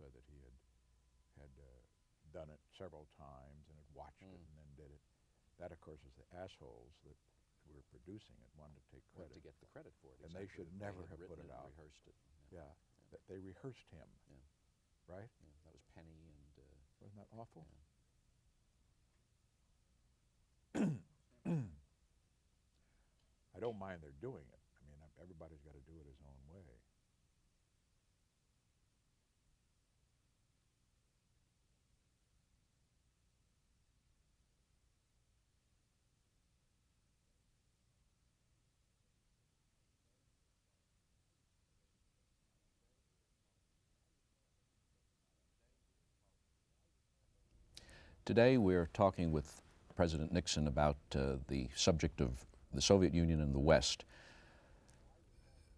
said that he had done it several times and had watched it and then did it. That, of course, is the assholes that were producing it wanted to take credit. To get the credit for it. And they should never have put it out. Rehearsed it. Yeah. They rehearsed him. Yeah. Right? Yeah. That was Penny and. Wasn't that awful? Yeah. I don't mind they're doing it. I mean, everybody's got to do it his own way. Today we're talking with President Nixon about the subject of the Soviet Union and the West.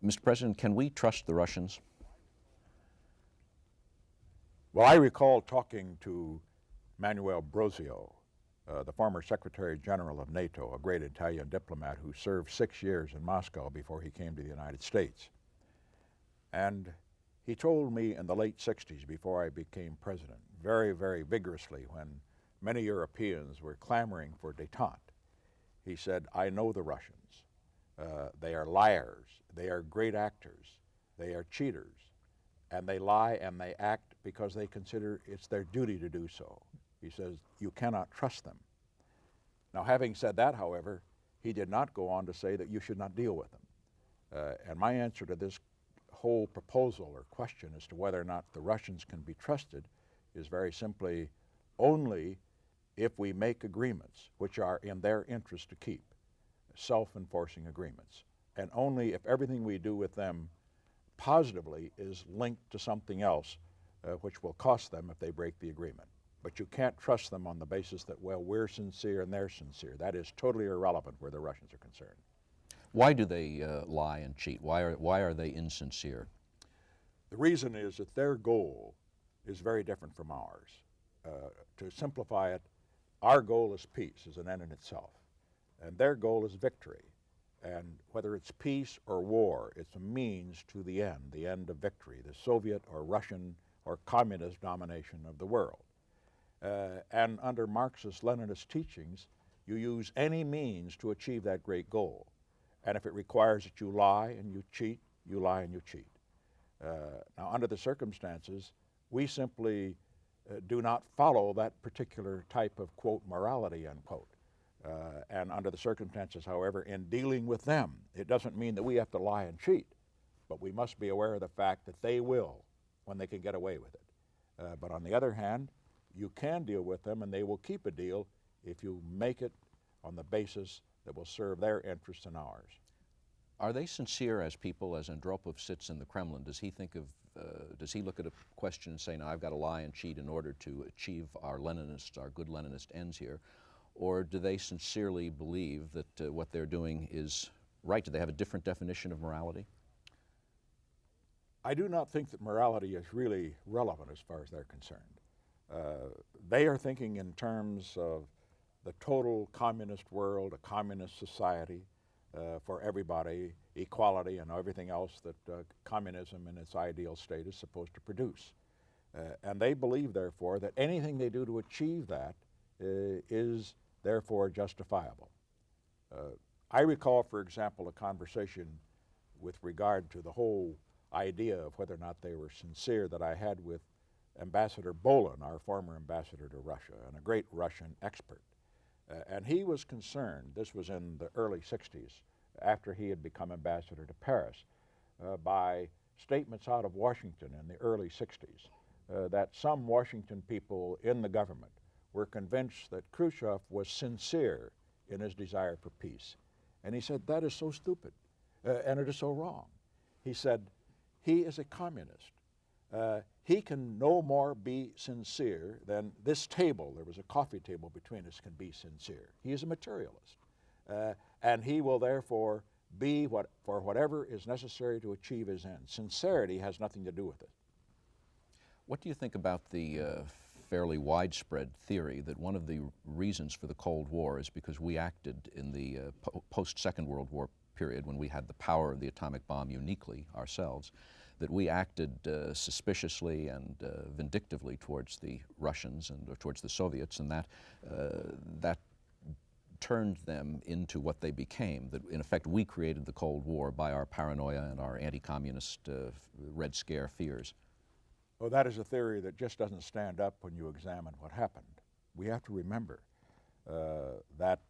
Mr. President, can we trust the Russians? Well, I recall talking to Manuel Brosio, the former Secretary General of NATO, a great Italian diplomat who served 6 years in Moscow before he came to the United States. And he told me in the late 60s, before I became president, very, very vigorously when many Europeans were clamoring for détente, he said, I know the Russians. They are liars. They are great actors. They are cheaters. And they lie and they act because they consider it's their duty to do so. He says, you cannot trust them. Now, having said that, however, he did not go on to say that you should not deal with them. And my answer to this whole proposal or question as to whether or not the Russians can be trusted is very simply only if we make agreements which are in their interest to keep, self-enforcing agreements, and only if everything we do with them positively is linked to something else which will cost them if they break the agreement. But you can't trust them on the basis that, well, we're sincere and they're sincere. That is totally irrelevant where the Russians are concerned. Why do they lie and cheat? Why are they insincere? The reason is that their goal is very different from ours. To simplify it, our goal is peace, is an end in itself, and their goal is victory. And whether it's peace or war, it's a means to the end of victory, the Soviet or Russian or communist domination of the world. And under Marxist-Leninist teachings, you use any means to achieve that great goal. And if it requires that you lie and you cheat, you lie and you cheat. Now, under the circumstances, we simply do not follow that particular type of, quote, morality, unquote. And under the circumstances, however, in dealing with them, it doesn't mean that we have to lie and cheat, but we must be aware of the fact that they will when they can get away with it. But on the other hand, you can deal with them and they will keep a deal if you make it on the basis that will serve their interests and ours. Are they sincere as people? As Andropov sits in the Kremlin, does he think of, does he look at a question and say, now I've got to lie and cheat in order to achieve our Leninist, our good Leninist ends here? Or do they sincerely believe that what they're doing is right? Do they have a different definition of morality? I do not think that morality is really relevant as far as they're concerned. They are thinking in terms of the total communist world, a communist society for everybody, equality and everything else that communism in its ideal state is supposed to produce. And they believe, therefore, that anything they do to achieve that is therefore justifiable. I recall, for example, a conversation with regard to the whole idea of whether or not they were sincere that I had with Ambassador Bolin, our former ambassador to Russia, and a great Russian expert. And he was concerned, this was in the early 60s, after he had become ambassador to Paris, by statements out of Washington in the early 60s, that some Washington people in the government were convinced that Khrushchev was sincere in his desire for peace. And he said, that is so stupid, and it is so wrong. He said, he is a communist. He can no more be sincere than this table, there was a coffee table between us, can be sincere. He is a materialist. And he will therefore be for whatever is necessary to achieve his ends. Sincerity has nothing to do with it. What do you think about the fairly widespread theory that one of the reasons for the Cold War is because we acted in the post-Second World War period when we had the power of the atomic bomb uniquely ourselves, that we acted suspiciously and vindictively towards the Russians and or towards the Soviets, and that turned them into what they became. That in effect we created the Cold War by our paranoia and our anti-communist Red Scare fears. Well, that is a theory that just doesn't stand up when you examine what happened. We have to remember that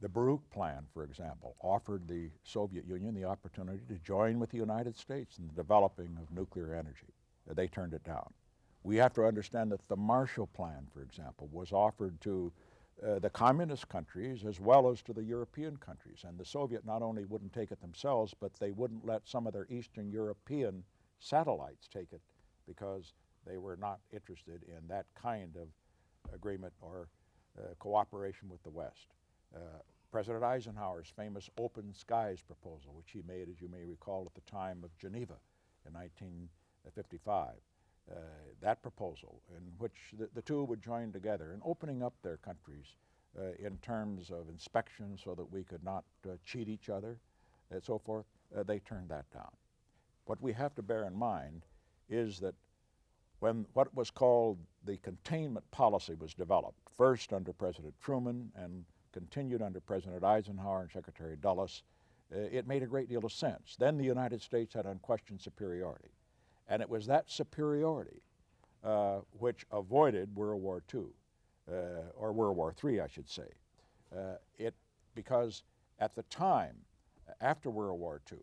the Baruch Plan, for example, offered the Soviet Union the opportunity to join with the United States in the developing of nuclear energy. They turned it down. We have to understand that the Marshall Plan, for example, was offered to the communist countries as well as to the European countries. And the Soviet not only wouldn't take it themselves, but they wouldn't let some of their Eastern European satellites take it because they were not interested in that kind of agreement or cooperation with the West. President Eisenhower's famous open skies proposal, which he made, as you may recall, at the time of Geneva in 1955, that proposal in which the two would join together in opening up their countries in terms of inspection so that we could not cheat each other and so forth, they turned that down. What we have to bear in mind is that when what was called the containment policy was developed, first under President Truman and continued under President Eisenhower and Secretary Dulles, it made a great deal of sense. Then the United States had unquestioned superiority. And it was that superiority which avoided World War II, or World War III, I should say. Because at the time, after World War II,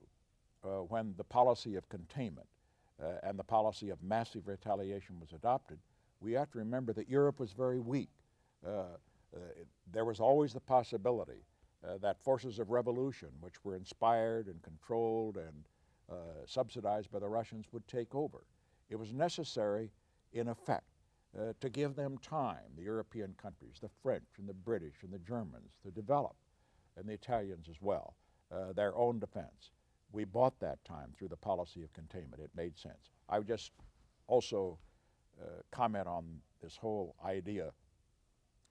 when the policy of containment and the policy of massive retaliation was adopted, we have to remember that Europe was very weak. There was always the possibility that forces of revolution, which were inspired and controlled and subsidized by the Russians, would take over. It was necessary, in effect, to give them time, the European countries, the French and the British and the Germans, to develop, and the Italians as well, their own defense. We bought that time through the policy of containment. It made sense. I would just also comment on this whole idea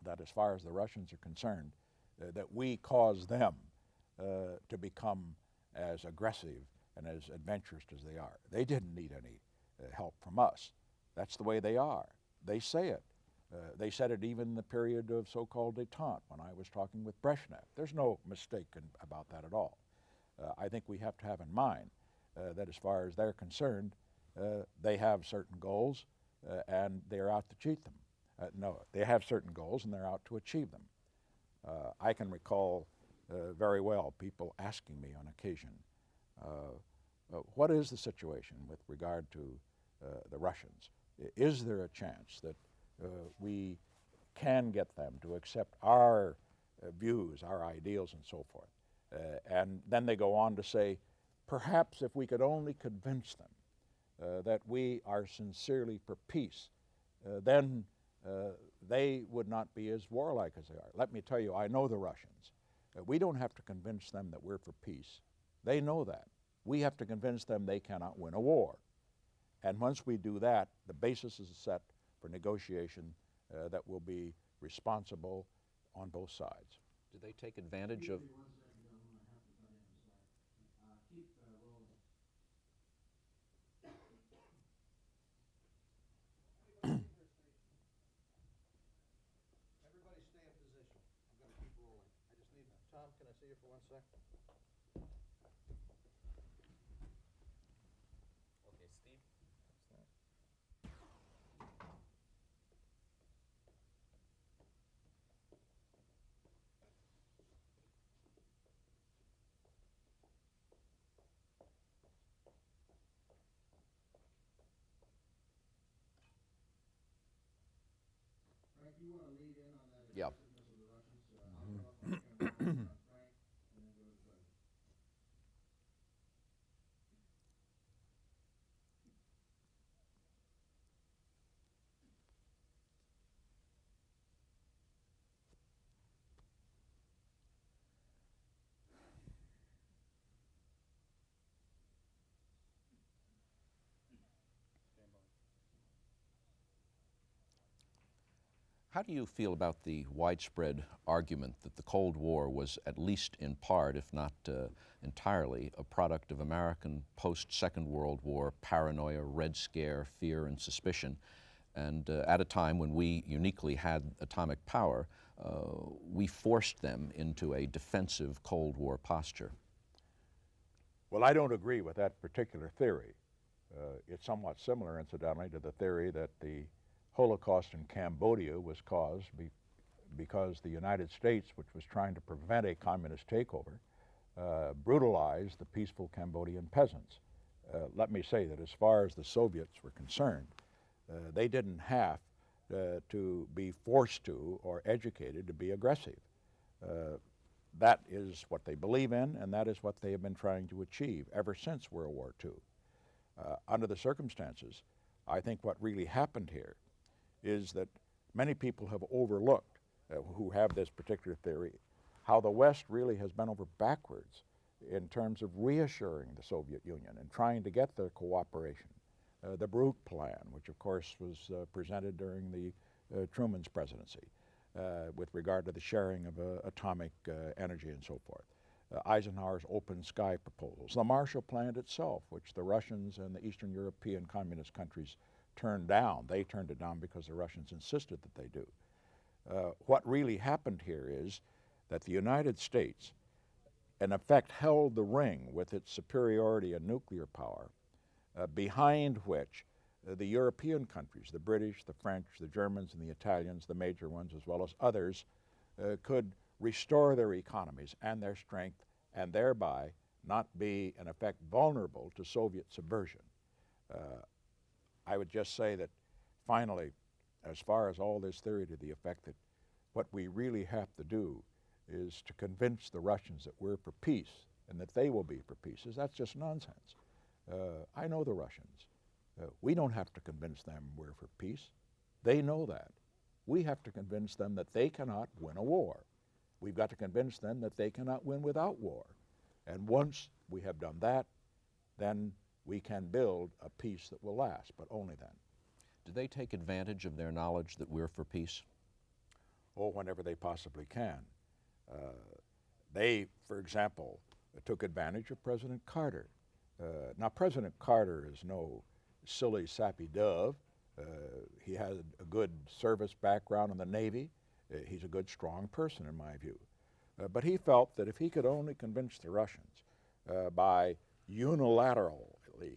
that as far as the Russians are concerned, that we caused them to become as aggressive and as adventurous as they are. They didn't need any help from us. That's the way they are. They say it. They said it even in the period of so-called détente when I was talking with Brezhnev. There's no mistake about that at all. I think we have to have in mind that as far as they're concerned, they have certain goals and they're out to cheat them. No, they have certain goals and they're out to achieve them. I can recall very well people asking me on occasion, what is the situation with regard to the Russians? Is there a chance that we can get them to accept our views, our ideals, and so forth? And then they go on to say, perhaps if we could only convince them that we are sincerely for peace, then they would not be as warlike as they are. Let me tell you, I know the Russians. We don't have to convince them that we're for peace. They know that. We have to convince them they cannot win a war. And once we do that, the basis is set for negotiation that will be responsible on both sides. Do they take advantage of... Tom, can I see you for 1 sec? Okay, Steve. Frank, you want to lead in on that Yeah. aggressiveness of the Russians? Frank, and then go to Bud. How do you feel about the widespread argument that the Cold War was at least in part, if not entirely, a product of American post-Second World War paranoia, Red Scare, fear, and suspicion? And at a time when we uniquely had atomic power, we forced them into a defensive Cold War posture. Well, I don't agree with that particular theory. It's somewhat similar, incidentally, to the theory that the Holocaust in Cambodia was caused because the United States, which was trying to prevent a communist takeover, brutalized the peaceful Cambodian peasants. Let me say that as far as the Soviets were concerned, they didn't have to be forced to or educated to be aggressive. That is what they believe in, and that is what they have been trying to achieve ever since World War II. Under the circumstances, I think what really happened here is that many people have overlooked, who have this particular theory, how the West really has bent over backwards in terms of reassuring the Soviet Union and trying to get their cooperation. The Brute Plan, which of course was presented during the Truman's presidency with regard to the sharing of atomic energy and so forth. Eisenhower's open sky proposals, the Marshall Plan itself, which the Russians and the Eastern European communist countries turned down. They turned it down because the Russians insisted that they do. What really happened here is that the United States, in effect, held the ring with its superiority in nuclear power, behind which the European countries, the British, the French, the Germans, and the Italians, the major ones, as well as others, could restore their economies and their strength, and thereby not be, in effect, vulnerable to Soviet subversion. I would just say that, finally, as far as all this theory to the effect that what we really have to do is to convince the Russians that we're for peace and that they will be for peace, that's just nonsense. I know the Russians. We don't have to convince them we're for peace. They know that. We have to convince them that they cannot win a war. We've got to convince them that they cannot win without war. And once we have done that, then we can build a peace that will last, but only then. Do they take advantage of their knowledge that we're for peace? Oh, whenever they possibly can. They, for example, took advantage of President Carter. Now, President Carter is no silly, sappy dove. He has a good service background in the Navy. He's a good, strong person, in my view. But he felt that if he could only convince the Russians by unilaterally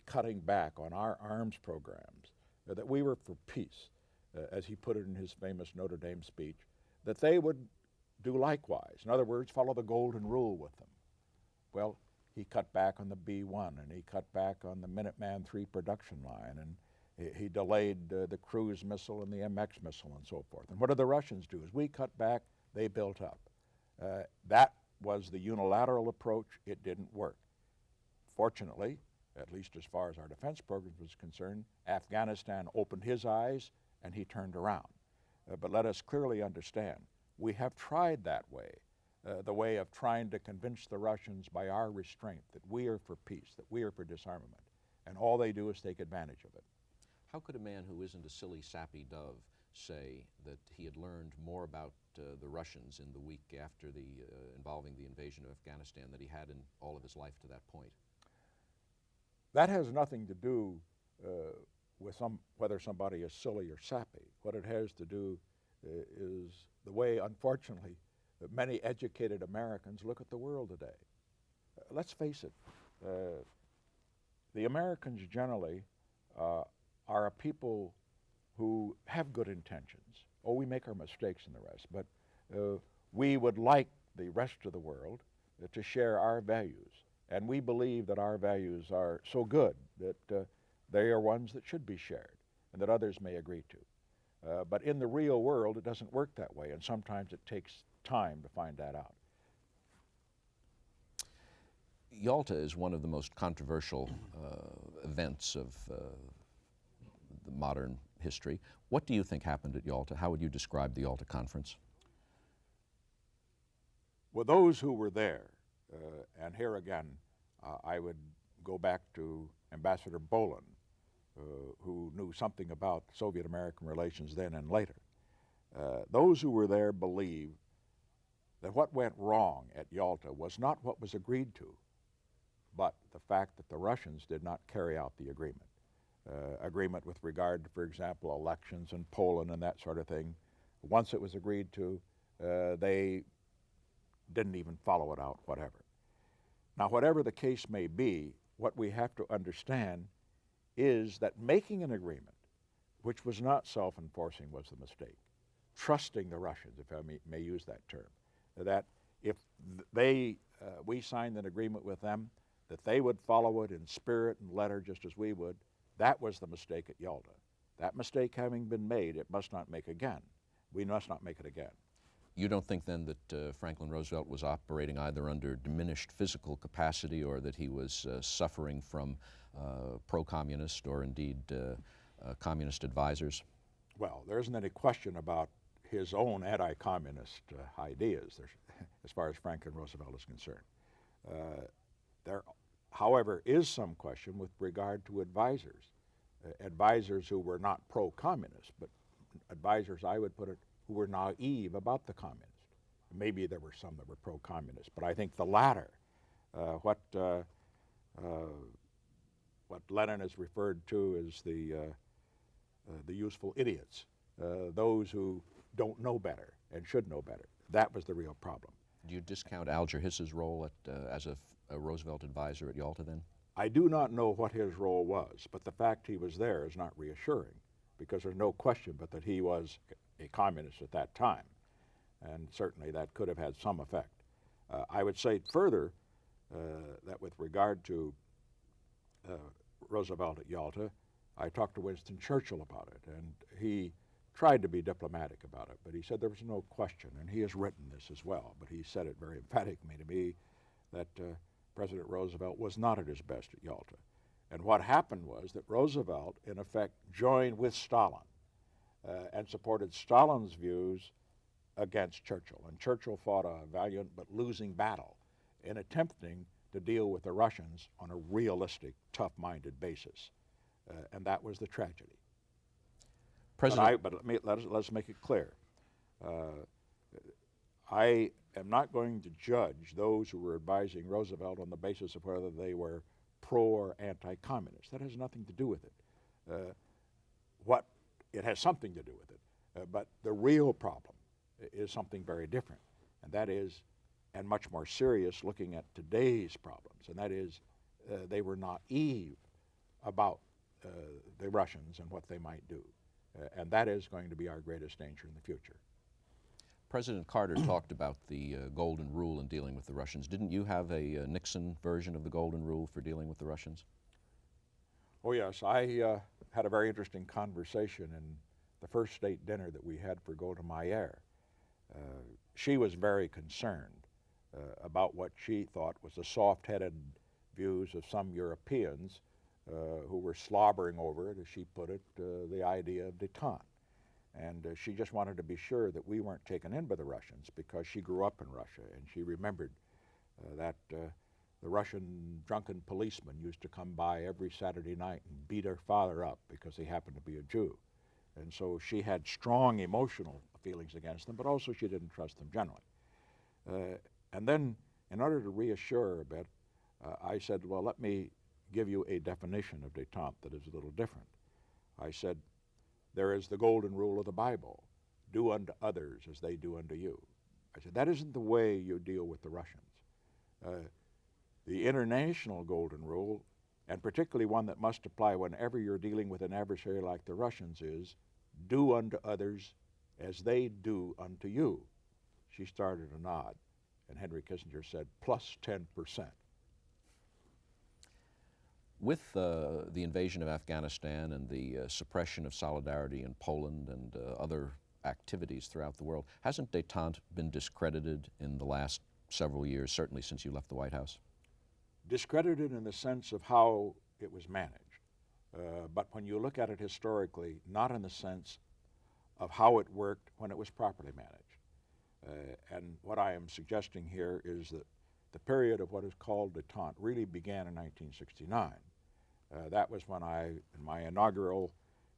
cutting back on our arms programs, that we were for peace, as he put it in his famous Notre Dame speech, that they would do likewise. In other words, follow the golden rule with them. Well, he cut back on the B-1, and he cut back on the Minuteman III production line, and he delayed the cruise missile and the MX missile and so forth. And what did the Russians do? As we cut back, they built up. That was the unilateral approach. It didn't work. Fortunately, at least as far as our defense program was concerned, Afghanistan opened his eyes and he turned around. But let us clearly understand, we have tried that way, the way of trying to convince the Russians by our restraint that we are for peace, that we are for disarmament, and all they do is take advantage of it. How could a man who isn't a silly, sappy dove say that he had learned more about the Russians in the week after involving the invasion of Afghanistan that he had in all of his life to that point? That has nothing to do with whether somebody is silly or sappy. What it has to do is the way, unfortunately, that many educated Americans look at the world today. Let's face it, the Americans generally are a people who have good intentions. Oh, we make our mistakes and the rest, but we would like the rest of the world to share our values. And we believe that our values are so good that they are ones that should be shared and that others may agree to. But in the real world, it doesn't work that way, and sometimes it takes time to find that out. Yalta is one of the most controversial events of the modern history. What do you think happened at Yalta? How would you describe the Yalta Conference? Well, those who were there, and here again, I would go back to Ambassador Bolin, who knew something about Soviet-American relations then and later. Those who were there believe that what went wrong at Yalta was not what was agreed to, but the fact that the Russians did not carry out the agreement. Agreement with regard to, for example, elections in Poland and that sort of thing. Once it was agreed to, they didn't even follow it out, whatever. Now, whatever the case may be, what we have to understand is that making an agreement, which was not self-enforcing, was the mistake. Trusting the Russians, if I may use that term, that if we signed an agreement with them, that they would follow it in spirit and letter just as we would. That was the mistake at Yalta. That mistake having been made, it must not make again. We must not make it again. You don't think then that Franklin Roosevelt was operating either under diminished physical capacity or that he was suffering from pro-communist or indeed communist advisors? Well, there isn't any question about his own anti-communist ideas as far as Franklin Roosevelt is concerned. There, however, is some question with regard to advisors. Advisors who were not pro-communist, but advisors, I would put it, who were naive about the communists. Maybe there were some that were pro-communist, but I think the latter, what Lenin has referred to as the useful idiots, those who don't know better and should know better. That was the real problem. Do you discount Alger Hiss's role as a Roosevelt advisor at Yalta then? I do not know what his role was, but the fact he was there is not reassuring, because there's no question but that he was a communist at that time, and certainly that could have had some effect. I would say further that with regard to Roosevelt at Yalta, I talked to Winston Churchill about it, and he tried to be diplomatic about it, but he said there was no question, and he has written this as well, but he said it very emphatically to me, that President Roosevelt was not at his best at Yalta. And what happened was that Roosevelt, in effect, joined with Stalin and supported Stalin's views against Churchill. And Churchill fought a valiant but losing battle in attempting to deal with the Russians on a realistic, tough-minded basis. And that was the tragedy. But let's make it clear. I am not going to judge those who were advising Roosevelt on the basis of whether they were pro or anti-communist. That has nothing to do with it. It has something to do with it, but the real problem is something very different, and that is, and much more serious, looking at today's problems, and that is they were naive about the Russians and what they might do, and that is going to be our greatest danger in the future. President Carter talked about the Golden Rule in dealing with the Russians. Didn't you have a Nixon version of the Golden Rule for dealing with the Russians? Oh yes, I had a very interesting conversation in the first state dinner that we had for Golda Meir. She was very concerned about what she thought was the soft-headed views of some Europeans who were slobbering over it, as she put it, the idea of détente. And she just wanted to be sure that we weren't taken in by the Russians, because she grew up in Russia, and she remembered that the Russian drunken policeman used to come by every Saturday night and beat her father up because he happened to be a Jew. And so she had strong emotional feelings against them, but also she didn't trust them generally. And then, in order to reassure her a bit, I said, well, let me give you a definition of détente that is a little different. I said, there is the golden rule of the Bible, do unto others as they do unto you. I said, that isn't the way you deal with the Russians. The international golden rule, and particularly one that must apply whenever you're dealing with an adversary like the Russians, is do unto others as they do unto you. She started to nod, and Henry Kissinger said, plus 10%. With the invasion of Afghanistan and the suppression of solidarity in Poland and other activities throughout the world, hasn't détente been discredited in the last several years, certainly since you left the White House? Discredited in the sense of how it was managed. But when you look at it historically, not in the sense of how it worked when it was properly managed. And what I am suggesting here is that the period of what is called détente really began in 1969. That was when I, in my inaugural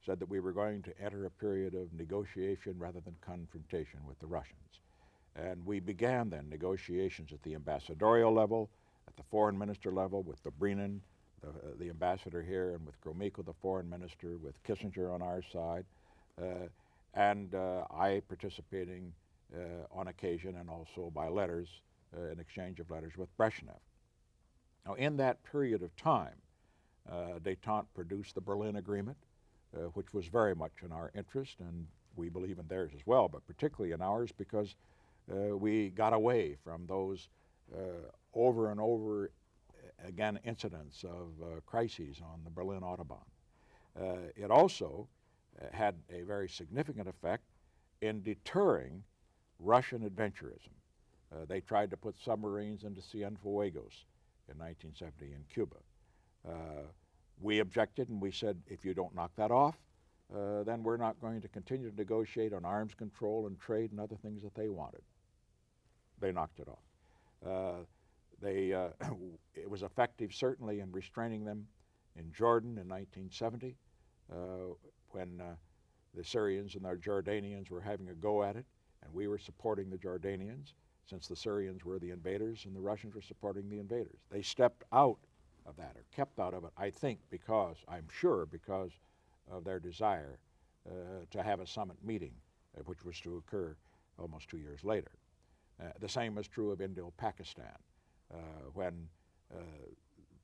said that we were going to enter a period of negotiation rather than confrontation with the Russians. And we began then negotiations at the ambassadorial level, at the foreign minister level, with Dobrynin, the ambassador here, and with Gromyko, the foreign minister, with Kissinger on our side, and I participating on occasion and also by letters, an exchange of letters with Brezhnev. Now, in that period of time, détente produced the Berlin Agreement, which was very much in our interest, and we believe in theirs as well, but particularly in ours because we got away from those over and over again incidents of crises on the Berlin Autobahn. It also had a very significant effect in deterring Russian adventurism. They tried to put submarines into Cienfuegos in 1970 in Cuba. We objected and we said, if you don't knock that off, then we're not going to continue to negotiate on arms control and trade and other things that they wanted. They knocked it off. It was effective certainly in restraining them in Jordan in 1970 when the Syrians and the Jordanians were having a go at it, and we were supporting the Jordanians since the Syrians were the invaders and the Russians were supporting the invaders. They stepped out of that, or kept out of it, I think because, I'm sure because of their desire to have a summit meeting, which was to occur almost 2 years later. The same was true of Indo-Pakistan, when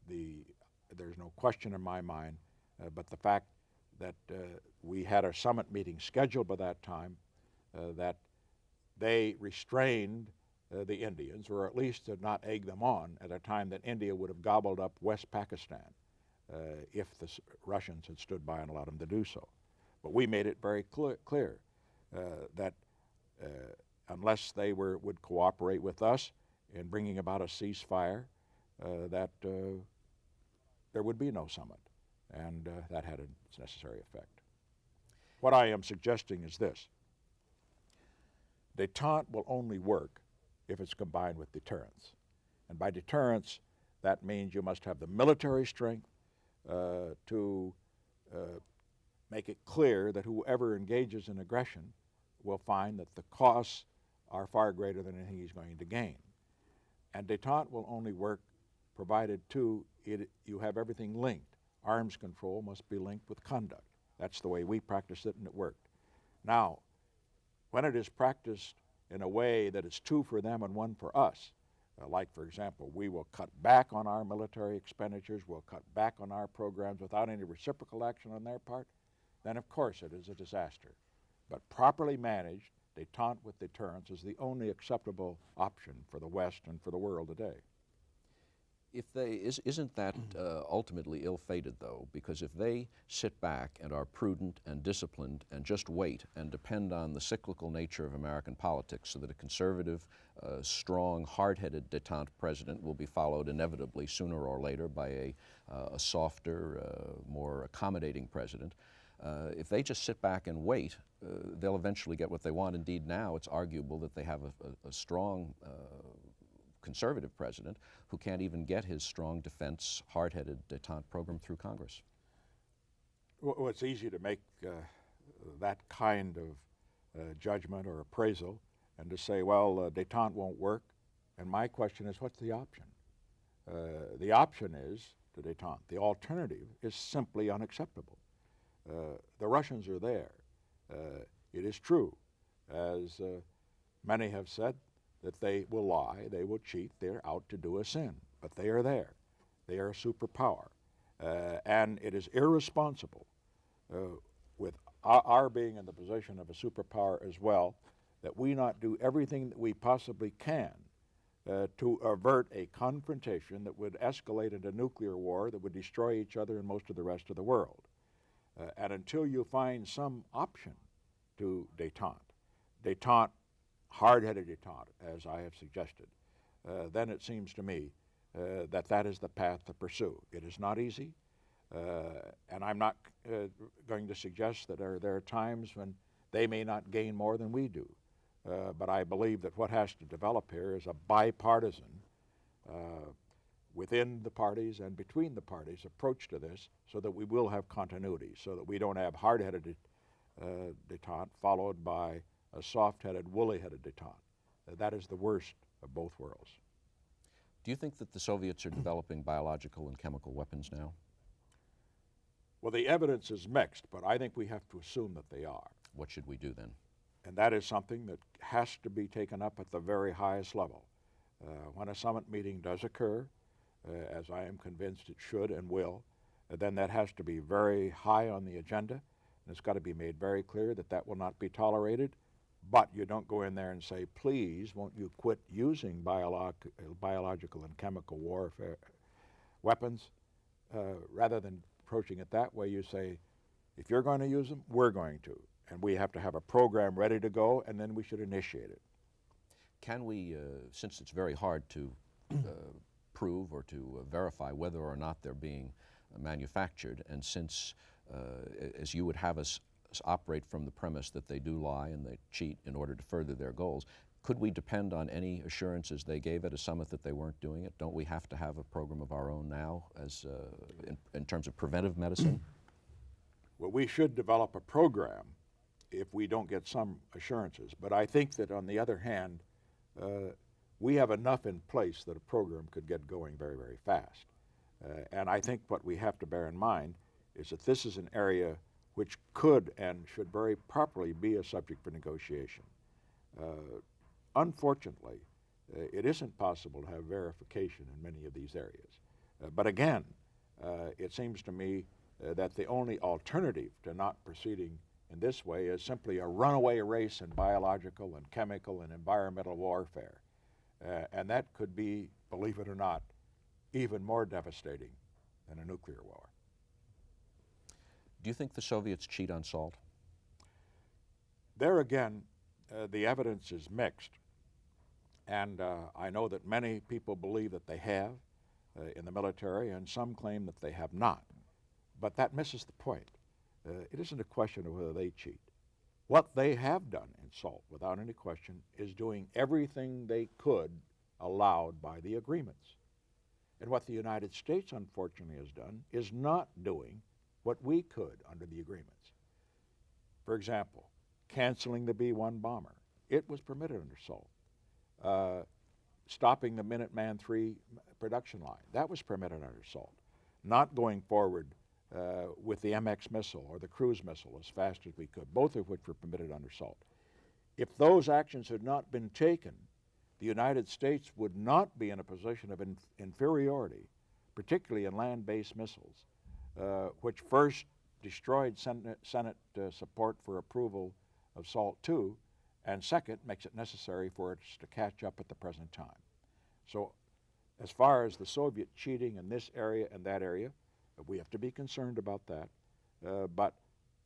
there's no question in my mind, but the fact that we had a summit meeting scheduled by that time, that they restrained the Indians, or at least did not egg them on at a time that India would have gobbled up West Pakistan if the Russians had stood by and allowed them to do so. But we made it very clear that unless they would cooperate with us in bringing about a ceasefire, that there would be no summit, and that had its necessary effect. What I am suggesting is this: détente will only work if it's combined with deterrence. And by deterrence, that means you must have the military strength to make it clear that whoever engages in aggression will find that the costs are far greater than anything he's going to gain. And détente will only work provided, too, you have everything linked. Arms control must be linked with conduct. That's the way we practiced it, and it worked. Now, when it is practiced in a way that is two for them and one for us, like, for example, we will cut back on our military expenditures, we'll cut back on our programs without any reciprocal action on their part, then of course it is a disaster. But properly managed, détente with deterrence is the only acceptable option for the West and for the world today. Isn't that ultimately ill-fated, though? Because if they sit back and are prudent and disciplined and just wait and depend on the cyclical nature of American politics so that a conservative, strong, hard-headed détente president will be followed inevitably sooner or later by a softer, more accommodating president, if they just sit back and wait, they'll eventually get what they want. Indeed, now it's arguable that they have a strong conservative president who can't even get his strong defense, hard-headed détente program through Congress. Well, it's easy to make that kind of judgment or appraisal and to say, well, détente won't work. And my question is, what's the option? The option is to détente. The alternative is simply unacceptable. The Russians are there. It is true, as many have said, that they will lie, they will cheat, they're out to do us in. But they are there. They are a superpower. And it is irresponsible, with our being in the position of a superpower as well, that we not do everything that we possibly can to avert a confrontation that would escalate into nuclear war that would destroy each other and most of the rest of the world. And until you find some option to détente, hard-headed détente, as I have suggested, then it seems to me that that is the path to pursue. It is not easy, and I'm not going to suggest that there are times when they may not gain more than we do, but I believe that what has to develop here is a bipartisan within the parties and between the parties approach to this so that we will have continuity, so that we don't have hard-headed detente followed by a soft-headed, woolly-headed detente. That is the worst of both worlds. Do you think that the Soviets are developing biological and chemical weapons now? Well, the evidence is mixed, but I think we have to assume that they are. What should we do then? And that is something that has to be taken up at the very highest level. When a summit meeting does occur, as I am convinced it should and will, then that has to be very high on the agenda, and it's got to be made very clear that that will not be tolerated. But you don't go in there and say, please, won't you quit using biological and chemical warfare weapons? Rather than approaching it that way, you say, if you're going to use them, we're going to. And we have to have a program ready to go, and then we should initiate it. Can we, since it's very hard to prove or to verify whether or not they're being manufactured, and since, as you would have us operate from the premise that they do lie and they cheat in order to further their goals, could we depend on any assurances they gave at a summit that they weren't doing it? Don't we have to have a program of our own now as in terms of preventive medicine? Well, we should develop a program if we don't get some assurances. But I think that on the other hand, we have enough in place that a program could get going very, very fast. And I think what we have to bear in mind is that this is an area which could and should very properly be a subject for negotiation. Unfortunately, it isn't possible to have verification in many of these areas. But again, it seems to me that the only alternative to not proceeding in this way is simply a runaway race in biological and chemical and environmental warfare. And that could be, believe it or not, even more devastating than a nuclear war. Do you think the Soviets cheat on SALT? There again, the evidence is mixed. And I know that many people believe that they have in the military, and some claim that they have not. But that misses the point. It isn't a question of whether they cheat. What they have done in SALT, without any question, is doing everything they could allowed by the agreements. And what the United States, unfortunately, has done is not doing what we could under the agreements. For example, canceling the B-1 bomber. It was permitted under SALT. Stopping the Minuteman III production line. That was permitted under SALT. Not going forward with the MX missile or the cruise missile as fast as we could, both of which were permitted under SALT. If those actions had not been taken, the United States would not be in a position of inferiority, particularly in land-based missiles, which first destroyed Senate support for approval of SALT II, and second, makes it necessary for us to catch up at the present time. So as far as the Soviet cheating in this area and that area, we have to be concerned about that. But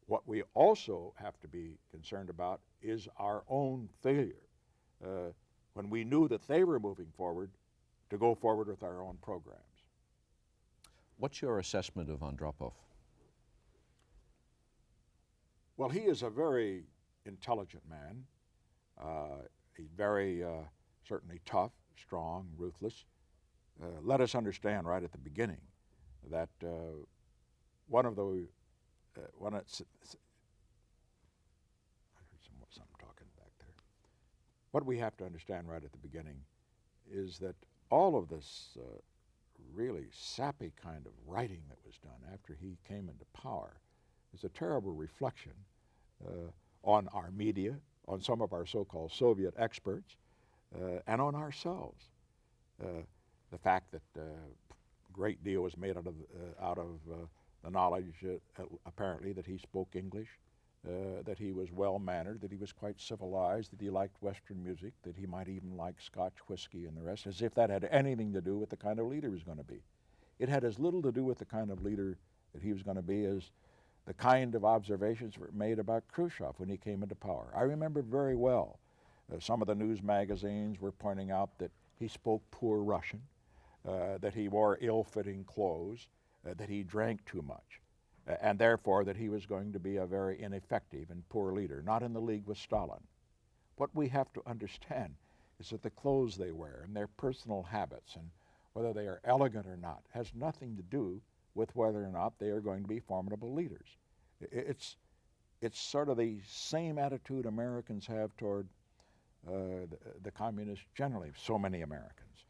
what we also have to be concerned about is our own failure when we knew that they were moving forward to go forward with our own programs. What's your assessment of Andropov? Well, he is a very intelligent man. He's very certainly tough, strong, ruthless. Let us understand right at the beginning that one of the I heard something talking back there. What we have to understand right at the beginning is that all of this really sappy kind of writing that was done after he came into power is a terrible reflection on our media, on some of our so-called Soviet experts, and on ourselves. The fact that a great deal was made out of the knowledge, apparently, that he spoke English, that he was well-mannered, that he was quite civilized, that he liked Western music, that he might even like Scotch whiskey and the rest, as if that had anything to do with the kind of leader he was going to be. It had as little to do with the kind of leader that he was going to be as the kind of observations that were made about Khrushchev when he came into power. I remember very well some of the news magazines were pointing out that he spoke poor Russian, that he wore ill-fitting clothes, that he drank too much, and therefore that he was going to be a very ineffective and poor leader, not in the league with Stalin. What we have to understand is that the clothes they wear and their personal habits and whether they are elegant or not, has nothing to do with whether or not they are going to be formidable leaders. It's sort of the same attitude Americans have toward the communists generally, so many Americans.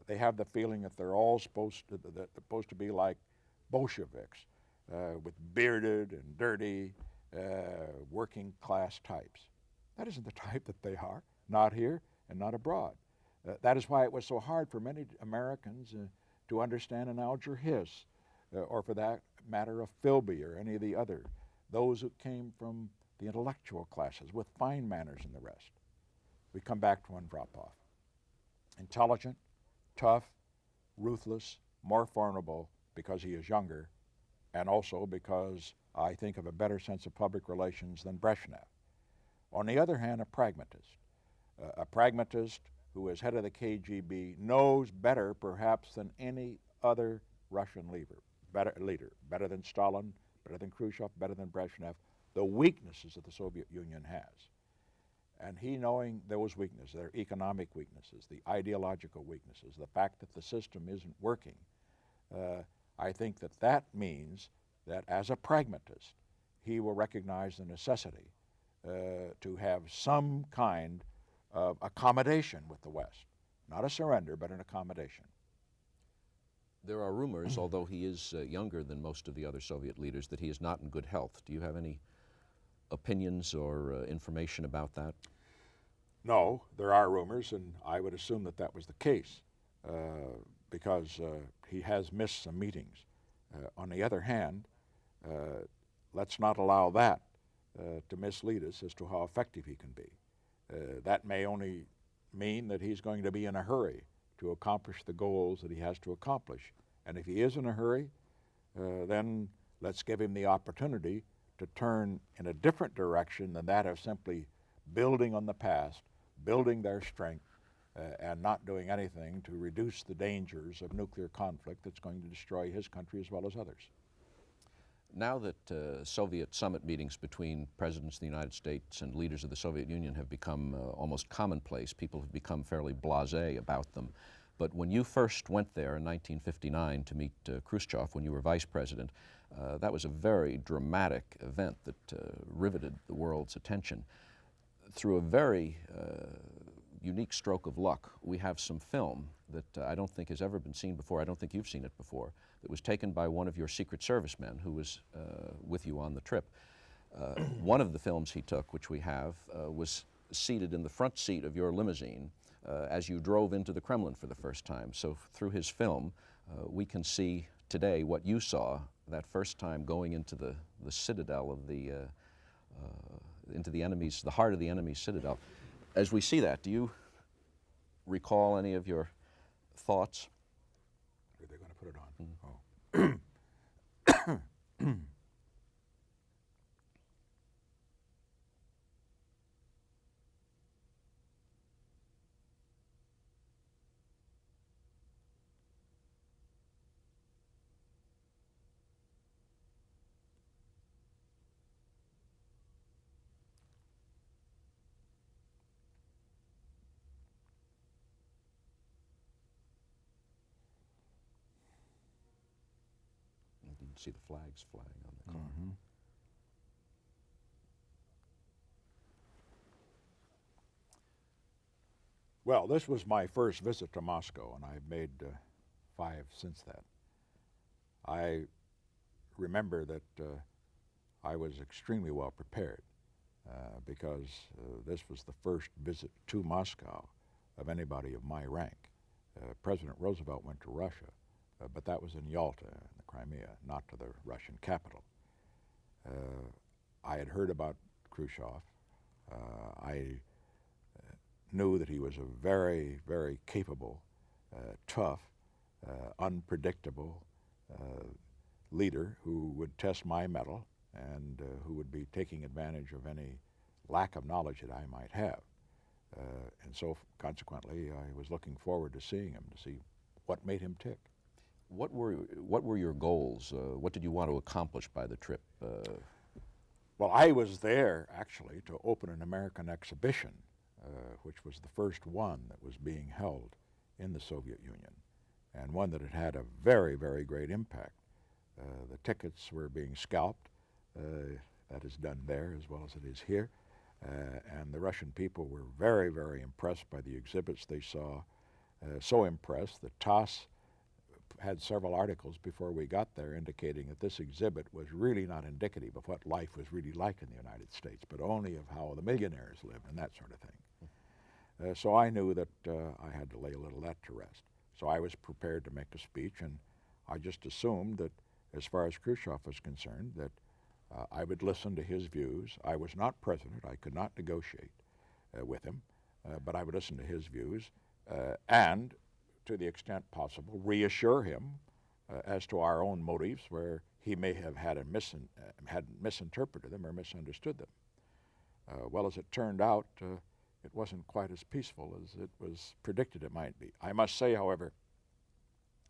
They have the feeling that they're all supposed to be like Bolsheviks, with bearded and dirty working class types. That isn't the type that they are, not here and not abroad. That is why it was so hard for many Americans to understand an Alger Hiss, or for that matter a Philby or any of the other, those who came from the intellectual classes with fine manners and the rest. We come back to one drop-off. Intelligent, tough, ruthless, more formidable because he is younger, and also because I think of a better sense of public relations than Brezhnev. On the other hand, a pragmatist who is head of the KGB knows better perhaps than any other Russian leader, better than Stalin, better than Khrushchev, better than Brezhnev, the weaknesses that the Soviet Union has. And he, knowing those weaknesses, their economic weaknesses, the ideological weaknesses, the fact that the system isn't working, I think that means that as a pragmatist, he will recognize the necessity to have some kind of accommodation with the West. Not a surrender, but an accommodation. There are rumors, although he is younger than most of the other Soviet leaders, that he is not in good health. Do you have any opinions or information about that? No, there are rumors, and I would assume that was the case because he has missed some meetings. On the other hand, let's not allow that to mislead us as to how effective he can be. That may only mean that he's going to be in a hurry to accomplish the goals that he has to accomplish. And if he is in a hurry, then let's give him the opportunity to turn in a different direction than that of simply building on the past, building their strength, and not doing anything to reduce the dangers of nuclear conflict that's going to destroy his country as well as others. Now that Soviet summit meetings between presidents of the United States and leaders of the Soviet Union have become almost commonplace, people have become fairly blasé about them. But when you first went there in 1959 to meet Khrushchev, when you were vice president, that was a very dramatic event that riveted the world's attention. Through a very unique stroke of luck, we have some film that I don't think has ever been seen before. I don't think you've seen it before. It was taken by one of your Secret Service men who was with you on the trip. One of the films he took, which we have, was seated in the front seat of your limousine as you drove into the Kremlin for the first time. So through his film, we can see today what you saw that first time going into the citadel of into the heart of the enemy's citadel. As we see that, do you recall any of your thoughts? Are they going to put it on? Mm-hmm. Oh. You can see the flags flying on the car. Mm-hmm. Well, this was my first visit to Moscow, and I've made 5 since that. I remember that I was extremely well prepared because this was the first visit to Moscow of anybody of my rank. President Roosevelt went to Russia, but that was in Yalta, in the Crimea, not to the Russian capital. I had heard about Khrushchev. I knew that he was a very, very capable, tough, unpredictable leader who would test my mettle and who would be taking advantage of any lack of knowledge that I might have. And so consequently, I was looking forward to seeing him, to see what made him tick. What were your goals? What did you want to accomplish by the trip? Well, I was there actually to open an American exhibition, which was the first one that was being held in the Soviet Union. and one that had had a very, very great impact. The tickets were being scalped. That is done there as well as it is here. And the Russian people were very, very impressed by the exhibits they saw. So impressed that TASS had several articles before we got there indicating that this exhibit was really not indicative of what life was really like in the United States, but only of how the millionaires lived and that sort of thing. So I knew that I had to lay a little of that to rest. So I was prepared to make a speech, and I just assumed that as far as Khrushchev was concerned, that I would listen to his views. I was not president. I could not negotiate with him, but I would listen to his views and, to the extent possible, reassure him as to our own motives where he may have had misinterpreted them or misunderstood them. Well, as it turned out, it wasn't quite as peaceful as it was predicted it might be. I must say, however,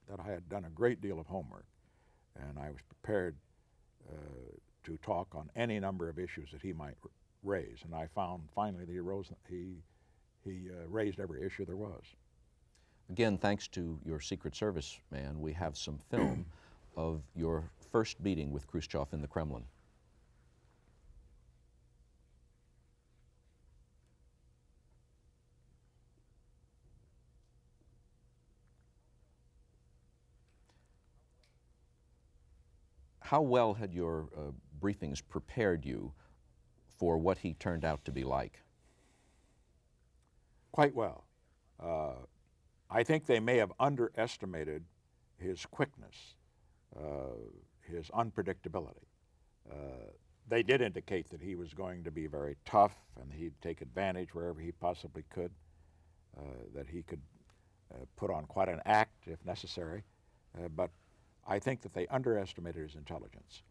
that I had done a great deal of homework, and I was prepared to talk on any number of issues that he might raise. And I found finally that he raised every issue there was. Again, thanks to your Secret Service man, we have some film of your first meeting with Khrushchev in the Kremlin. How well had your briefings prepared you for what he turned out to be like? Quite well. I think they may have underestimated his quickness, his unpredictability. They did indicate that he was going to be very tough and he'd take advantage wherever he possibly could, that he could put on quite an act if necessary, but I think that they underestimated his intelligence.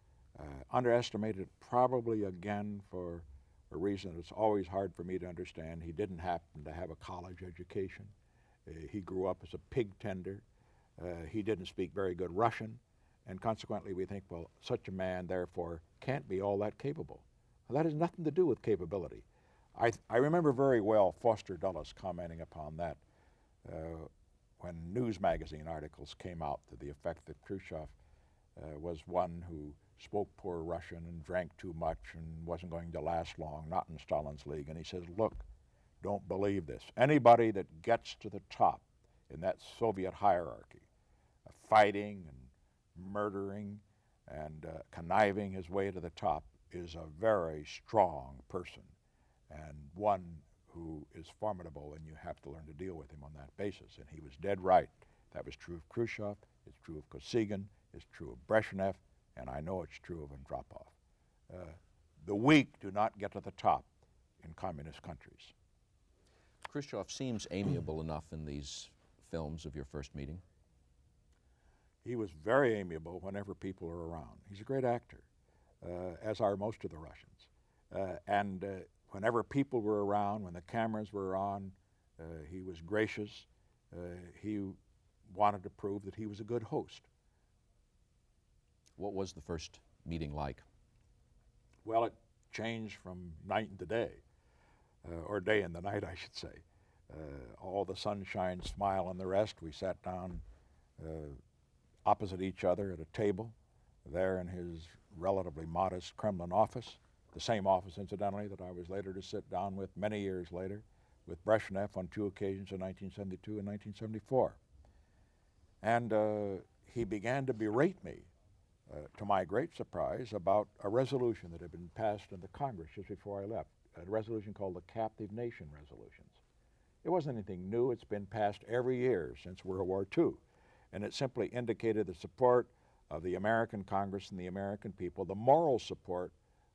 Underestimated probably again for a reason that's always hard for me to understand. He didn't happen to have a college education. He grew up as a pig tender. He didn't speak very good Russian, and consequently we think, well, such a man therefore can't be all that capable. Well, that has nothing to do with capability. I remember very well Foster Dulles commenting upon that when news magazine articles came out to the effect that Khrushchev was one who spoke poor Russian and drank too much and wasn't going to last long, not in Stalin's league. And he says, look, don't believe this. Anybody that gets to the top in that Soviet hierarchy, fighting and murdering and conniving his way to the top, is a very strong person and one who is formidable, and you have to learn to deal with him on that basis. And he was dead right. That was true of Khrushchev, it's true of Kosygin, it's true of Brezhnev, and I know it's true of Andropov. The weak do not get to the top in communist countries. Khrushchev seems amiable enough in these films of your first meeting. He was very amiable whenever people are around. He's a great actor, as are most of the Russians. And whenever people were around, when the cameras were on, he was gracious. He wanted to prove that he was a good host. What was the first meeting like? Well, it changed from night into day, or day and the night, I should say. All the sunshine, smile, and the rest. We sat down opposite each other at a table there in his relatively modest Kremlin office, the same office, incidentally, that I was later to sit down with many years later with Brezhnev on two occasions in 1972 and 1974. And he began to berate me, to my great surprise, about a resolution that had been passed in the Congress just before I left, a resolution called the Captive Nation Resolutions. It wasn't anything new. It's been passed every year since World War II. And it simply indicated the support of the American Congress and the American people, the moral support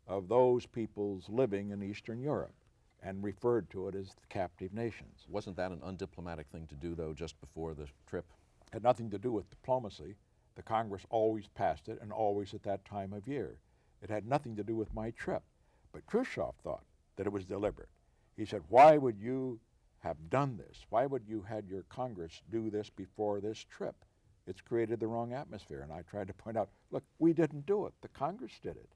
of those peoples living in Eastern Europe, and referred to it as the captive nations. Wasn't that an undiplomatic thing to do, though, just before the trip? It had nothing to do with diplomacy. The Congress always passed it, and always at that time of year. It had nothing to do with my trip. But Khrushchev thought that it was deliberate. He said, why would you have done this? Why would you had your Congress do this before this trip? It's created the wrong atmosphere. And I tried to point out, look, we didn't do it. The Congress did it,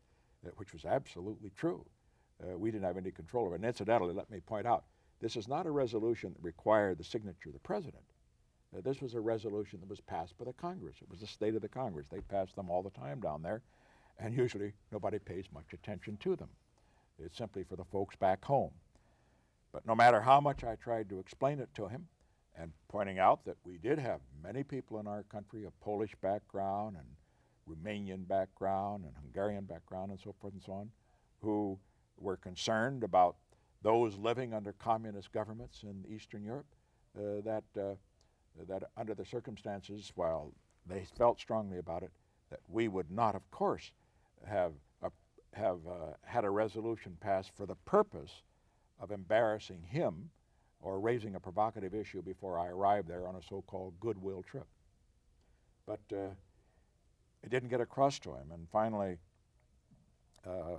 which was absolutely true. We didn't have any control over it. And incidentally, let me point out, this is not a resolution that required the signature of the president. This was a resolution that was passed by the Congress. It was the state of the Congress. They passed them all the time down there, and usually nobody pays much attention to them. It's simply for the folks back home. But no matter how much I tried to explain it to him, and pointing out that we did have many people in our country of Polish background and Romanian background and Hungarian background and so forth and so on, who were concerned about those living under communist governments in Eastern Europe, that under the circumstances, while they felt strongly about it, that we would not, of course, have had a resolution passed for the purpose of embarrassing him or raising a provocative issue before I arrived there on a so-called goodwill trip. But it didn't get across to him, and finally,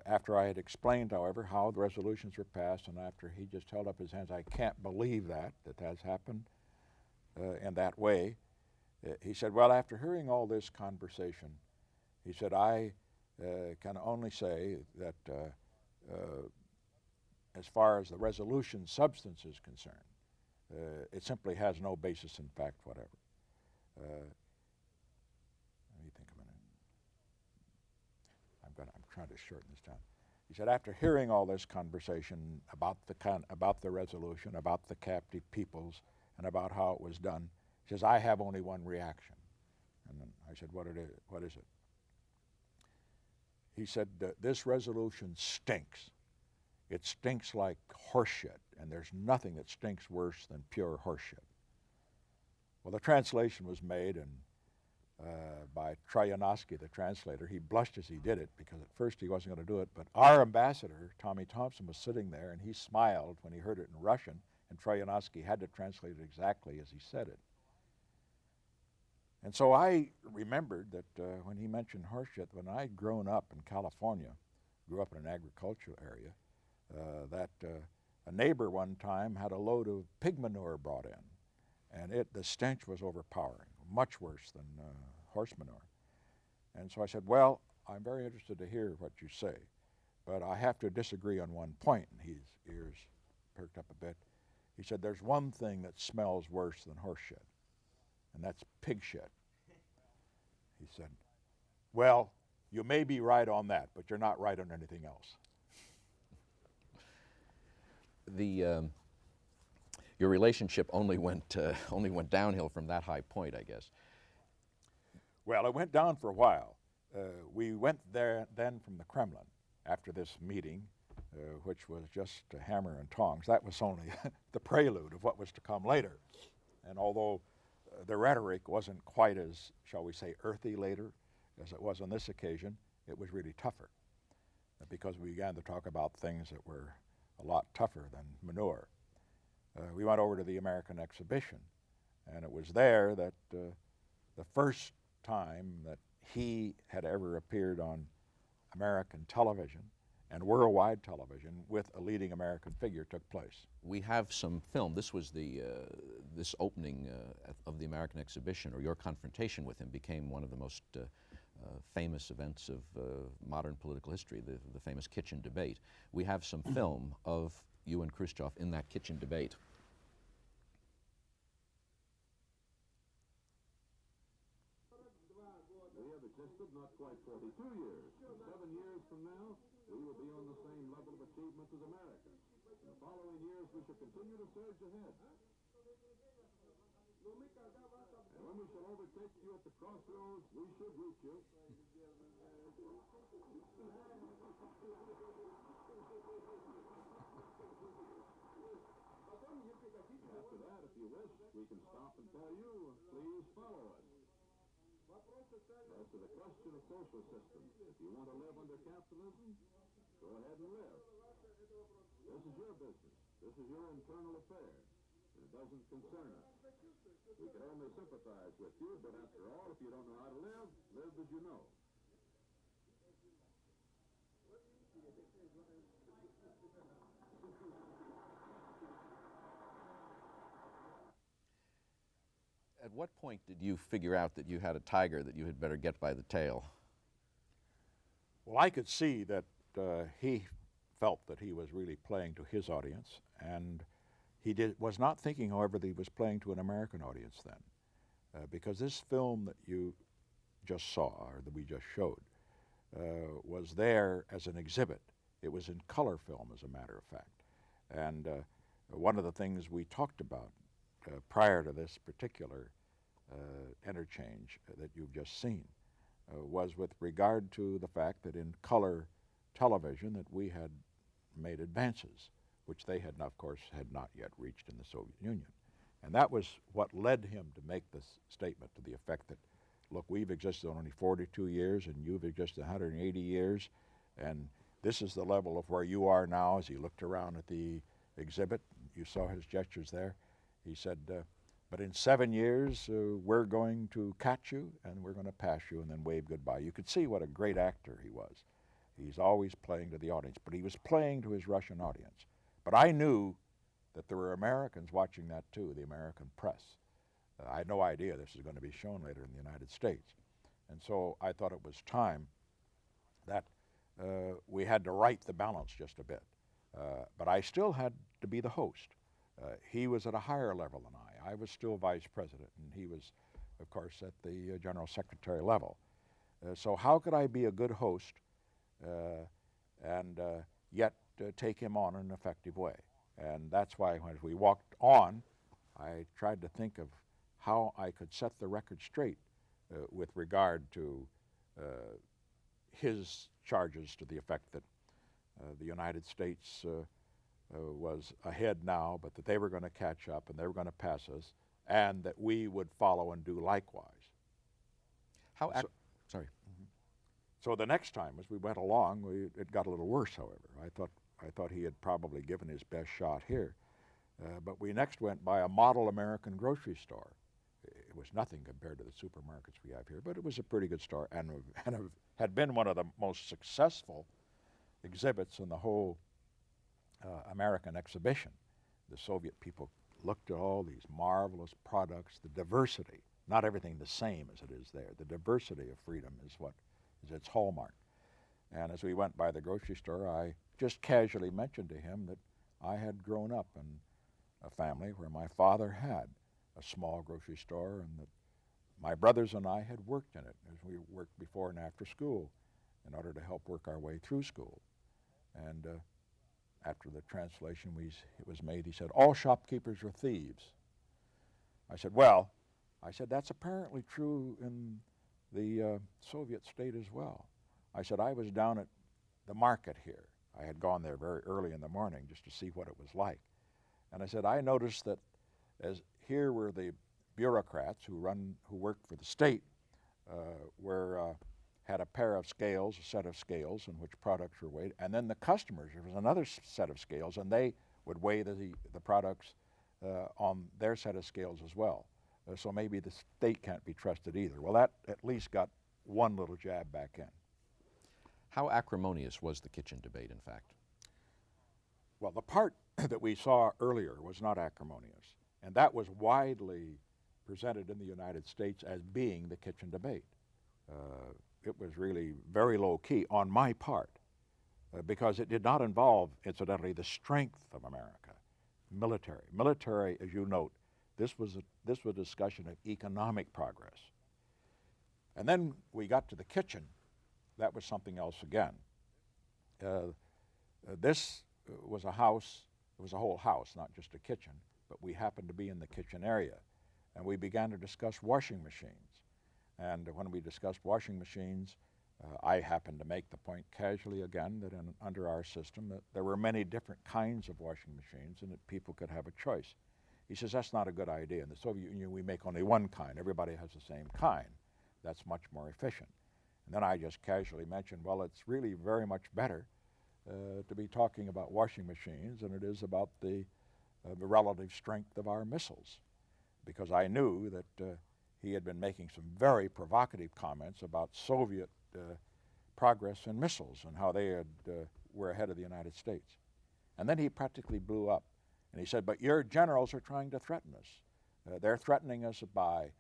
after I had explained, however, how the resolutions were passed, and after he just held up his hands, I can't believe that has happened in that way. He said, well, after hearing all this conversation, he said, I can only say that as far as the resolution substance is concerned, it simply has no basis in fact whatever. Let me think a minute. I'm trying to shorten this down. He said, after hearing all this conversation about the resolution, about the captive peoples, and about how it was done, he says, I have only one reaction. And then I said, what is it? He said, this resolution stinks. It stinks like horseshit, and there's nothing that stinks worse than pure horseshit. Well, the translation was made, and by Trojanowski, the translator. He blushed as he did it because at first he wasn't going to do it, but our ambassador, Tommy Thompson, was sitting there, and he smiled when he heard it in Russian, and Trojanowski had to translate it exactly as he said it. And so I remembered that when he mentioned horseshit, when I'd grown up in California, grew up in an agricultural area, that a neighbor one time had a load of pig manure brought in, and the stench was overpowering, much worse than horse manure. And so I said, well, I'm very interested to hear what you say, but I have to disagree on one point. And his ears perked up a bit. He said, there's one thing that smells worse than horse shit, and that's pig shit. He said, well, you may be right on that, but you're not right on anything else. Your relationship only went downhill from that high point, I guess. Well, it went down for a while. We went there then from the Kremlin after this meeting, which was just a hammer and tongs. That was only the prelude of what was to come later. And although the rhetoric wasn't quite as, shall we say, earthy later as it was on this occasion, it was really tougher because we began to talk about things that were a lot tougher than manure. We went over to the American exhibition, and it was there that the first time that he had ever appeared on American television and worldwide television with a leading American figure took place. We have some film. This was this opening of the American exhibition, or your confrontation with him became one of the most famous events of modern political history, the famous kitchen debate. We have some film of you and Khrushchev in that kitchen debate. We have existed not quite 42 years. 7 years from now, we will be on the same level of achievement as Americans. In the following years, we shall continue to surge ahead. And when we shall overtake you at the crossroads, we should reach you. After that, if you wish, we can stop and tell you, please follow us. As to the question of social systems, if you want to live under capitalism, go ahead and live. This is your business. This is your internal affair. It doesn't concern us. We can only sympathize with you, but after all, if you don't know how to live, live as you know. At what point did you figure out that you had a tiger that you had better get by the tail? Well, I could see that he felt that he was really playing to his audience, and he was not thinking, however, that he was playing to an American audience then. because this film that you just saw, or that we just showed, was there as an exhibit. It was in color film, as a matter of fact. And one of the things we talked about prior to this particular interchange that you've just seen was with regard to the fact that in color television that we had made advances, which they had, of course, had not yet reached in the Soviet Union. And that was what led him to make this statement to the effect that, look, we've existed only 42 years and you've existed 180 years, and this is the level of where you are now. As he looked around at the exhibit, you saw his gestures there. He said, but in 7 years, we're going to catch you and we're going to pass you and then wave goodbye. You could see what a great actor he was. He's always playing to the audience, but he was playing to his Russian audience. But I knew that there were Americans watching that too, the American press. I had no idea this was going to be shown later in the United States. And so I thought it was time that we had to right the balance just a bit. But I still had to be the host. He was at a higher level than I. I was still vice president, and he was, of course, at the general secretary level. So how could I be a good host and yet take him on in an effective way? And that's why when we walked on, I tried to think of how I could set the record straight with regard to his charges to the effect that the United States was ahead now, but that they were going to catch up and they were going to pass us, and that we would follow and do likewise. Sorry. So the next time, as we went along, it got a little worse, however. I thought he had probably given his best shot here. But we next went by a model American grocery store. It was nothing compared to the supermarkets we have here, but it was a pretty good store and had been one of the most successful exhibits in the whole American exhibition. The Soviet people looked at all these marvelous products, the diversity, not everything the same as it is there. The diversity of freedom is what is its hallmark. And as we went by the grocery store, I just casually mentioned to him that I had grown up in a family where my father had a small grocery store and that my brothers and I had worked in it as we worked before and after school in order to help work our way through school. And after the translation was made, he said, all shopkeepers are thieves. I said, well, that's apparently true in the Soviet state as well. I said, I was down at the market here. I had gone there very early in the morning just to see what it was like. And I said, I noticed that as here were the bureaucrats who worked for the state, had a pair of scales, a set of scales in which products were weighed, and then the customers, there was another set of scales, and they would weigh the products on their set of scales as well. So maybe the state can't be trusted either. Well, that at least got one little jab back in. How acrimonious was the kitchen debate, in fact? Well, the part that we saw earlier was not acrimonious, and that was widely presented in the United States as being the kitchen debate. It was really very low key on my part because it did not involve, incidentally, the strength of America, military. Military, as you note, this was a discussion of economic progress. And then we got to the kitchen. That was something else again. This was a house, it was a whole house, not just a kitchen, but we happened to be in the kitchen area. And we began to discuss washing machines. And when we discussed washing machines, I happened to make the point casually again that under our system that there were many different kinds of washing machines and that people could have a choice. He says, that's not a good idea. In the Soviet Union, we make only one kind. Everybody has the same kind. That's much more efficient. And then I just casually mentioned, well, it's really very much better to be talking about washing machines than it is about the relative strength of our missiles, because I knew that he had been making some very provocative comments about Soviet progress in missiles and how they were ahead of the United States. And then he practically blew up. And he said, but your generals are trying to threaten us. They're threatening us by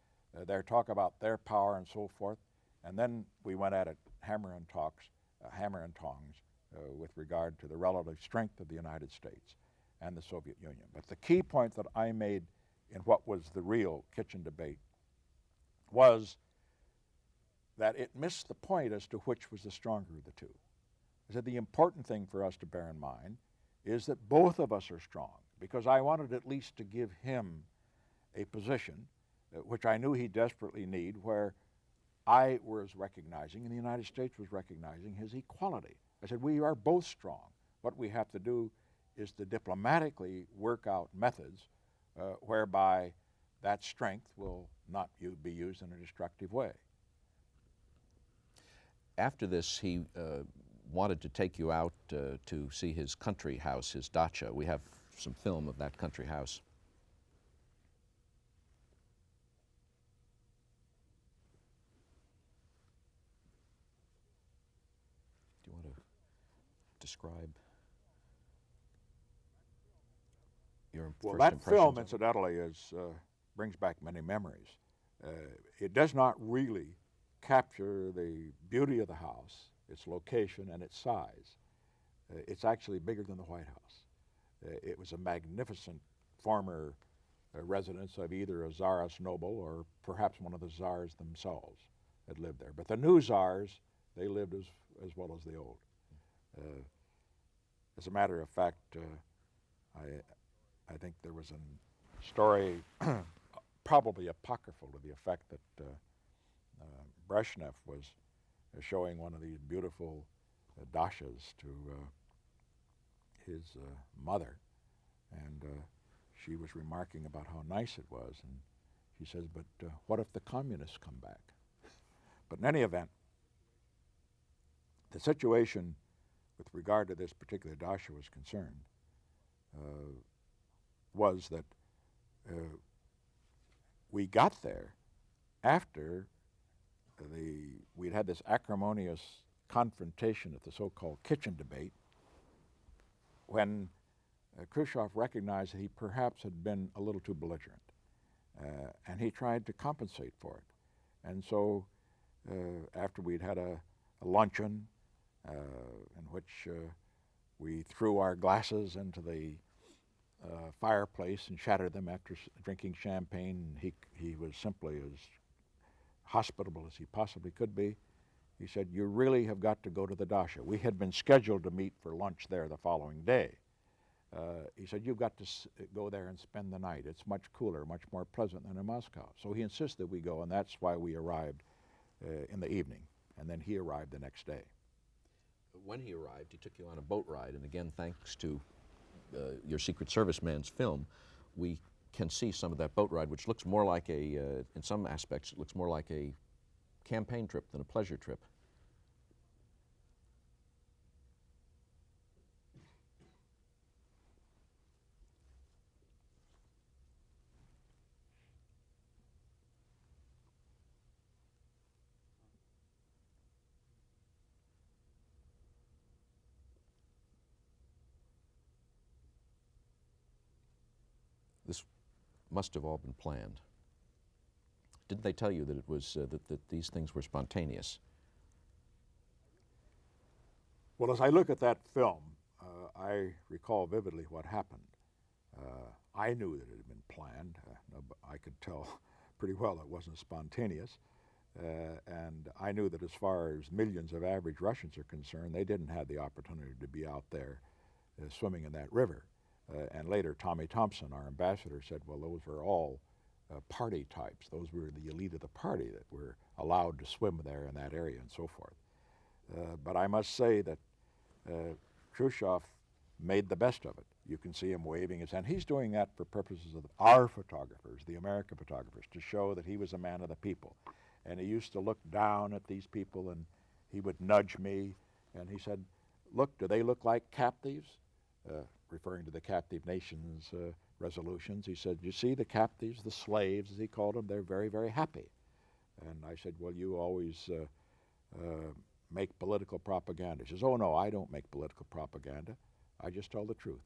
their talk about their power and so forth. And then we went at it hammer and tongs with regard to the relative strength of the United States and the Soviet Union. But the key point that I made in what was the real kitchen debate was that it missed the point as to which was the stronger of the two. I said the important thing for us to bear in mind is that both of us are strong, because I wanted at least to give him a position, which I knew he desperately need, where I was recognizing, and the United States was recognizing, his equality. I said, we are both strong. What we have to do is to diplomatically work out methods whereby that strength will not be used in a destructive way. After this, he wanted to take you out to see his country house, his dacha. We have some film of that country house. Do you want to describe your Well, first that impressions film, of it? incidentally, brings back many memories. It does not really capture the beauty of the house, its location, and its size. It's actually bigger than the White House. It was a magnificent former residence of either a czarist noble or perhaps one of the czars themselves had lived there. But the new czars, they lived as well as the old. As a matter of fact, I think there was a story, probably apocryphal, to the effect that Brezhnev was showing one of these beautiful dachas to his mother, and she was remarking about how nice it was, and she says, but what if the communists come back? But in any event, the situation with regard to this particular dacha was concerned was that we got there after we'd had this acrimonious confrontation at the so-called kitchen debate, when Khrushchev recognized that he perhaps had been a little too belligerent, and he tried to compensate for it. And so after we'd had a luncheon in which we threw our glasses into the fireplace and shattered them after drinking champagne, he was simply as hospitable as he possibly could be. He said, you really have got to go to the dacha. We had been scheduled to meet for lunch there the following day. He said, you've got to go there and spend the night. It's much cooler, much more pleasant than in Moscow. So he insisted we go, and that's why we arrived in the evening, and then he arrived the next day. When he arrived, he took you on a boat ride, and again, thanks to your Secret Service man's film, we can see some of that boat ride, which looks more like in some aspects, it looks more like a campaign trip than a pleasure trip. This must have all been planned. Didn't they tell you that it was that these things were spontaneous? Well, as I look at that film, I recall vividly what happened. I knew that it had been planned. I could tell pretty well it wasn't spontaneous. And I knew that as far as millions of average Russians are concerned, they didn't have the opportunity to be out there swimming in that river. And later, Tommy Thompson, our ambassador, said, well, those were all party types. Those were the elite of the party that were allowed to swim there in that area and so forth. But I must say that Khrushchev made the best of it. You can see him waving his hand. He's doing that for purposes of our photographers, the American photographers, to show that he was a man of the people. And he used to look down at these people, and he would nudge me, and he said, look, do they look like captives? Referring to the captive nations resolutions. He said, you see the captives, the slaves, as he called them, they're very, very happy. And I said, well, you always make political propaganda. He says, oh, no, I don't make political propaganda. I just tell the truth.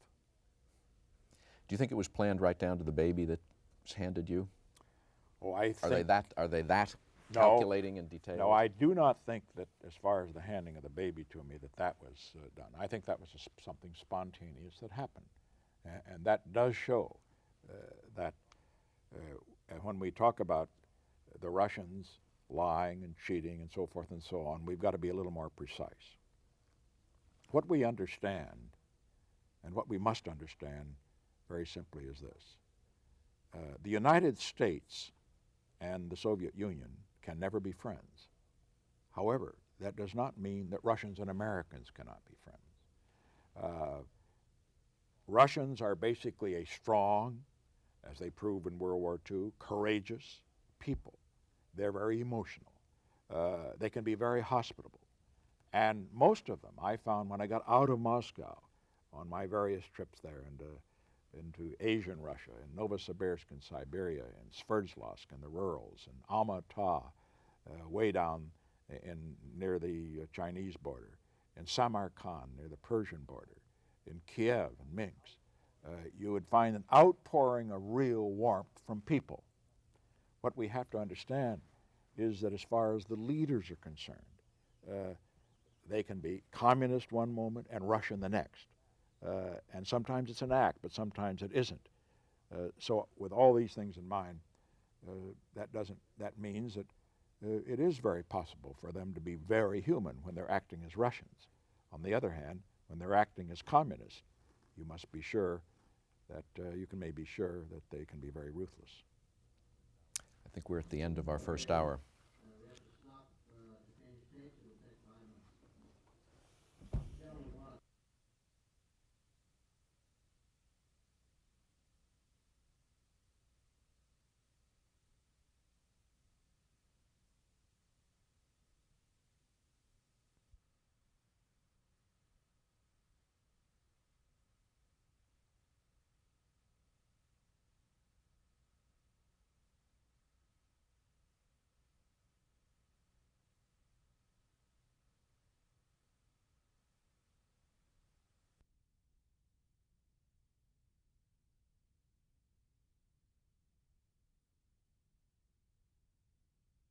Do you think it was planned right down to the baby that's handed you? Oh, I think... Are they that calculating in detail? No, I do not think that as far as the handing of the baby to me that was done. I think that was something spontaneous that happened. And that does show that when we talk about the Russians lying and cheating and so forth and so on. We've got to be a little more precise. What we understand, and what we must understand very simply, is this. The United States and the Soviet Union can never be friends. However, that does not mean that Russians and Americans cannot be friends. Russians are basically a strong, as they proved in World War II, courageous people. They're very emotional. They can be very hospitable. And most of them, I found when I got out of Moscow on my various trips there into Asian Russia, in Novosibirsk in Siberia, in Sverdlovsk in the Urals, in Almaty, way down near the Chinese border, in Samarkand near the Persian border, in Kiev and Minsk, you would find an outpouring of real warmth from people. What we have to understand is that as far as the leaders are concerned, they can be communist one moment and Russian the next. And sometimes it's an act, but sometimes it isn't. So with all these things in mind, that means that it is very possible for them to be very human when they're acting as Russians. On the other hand, when they're acting as communists, you must be sure that you can maybe be sure that they can be very ruthless. I think we're at the end of our first hour.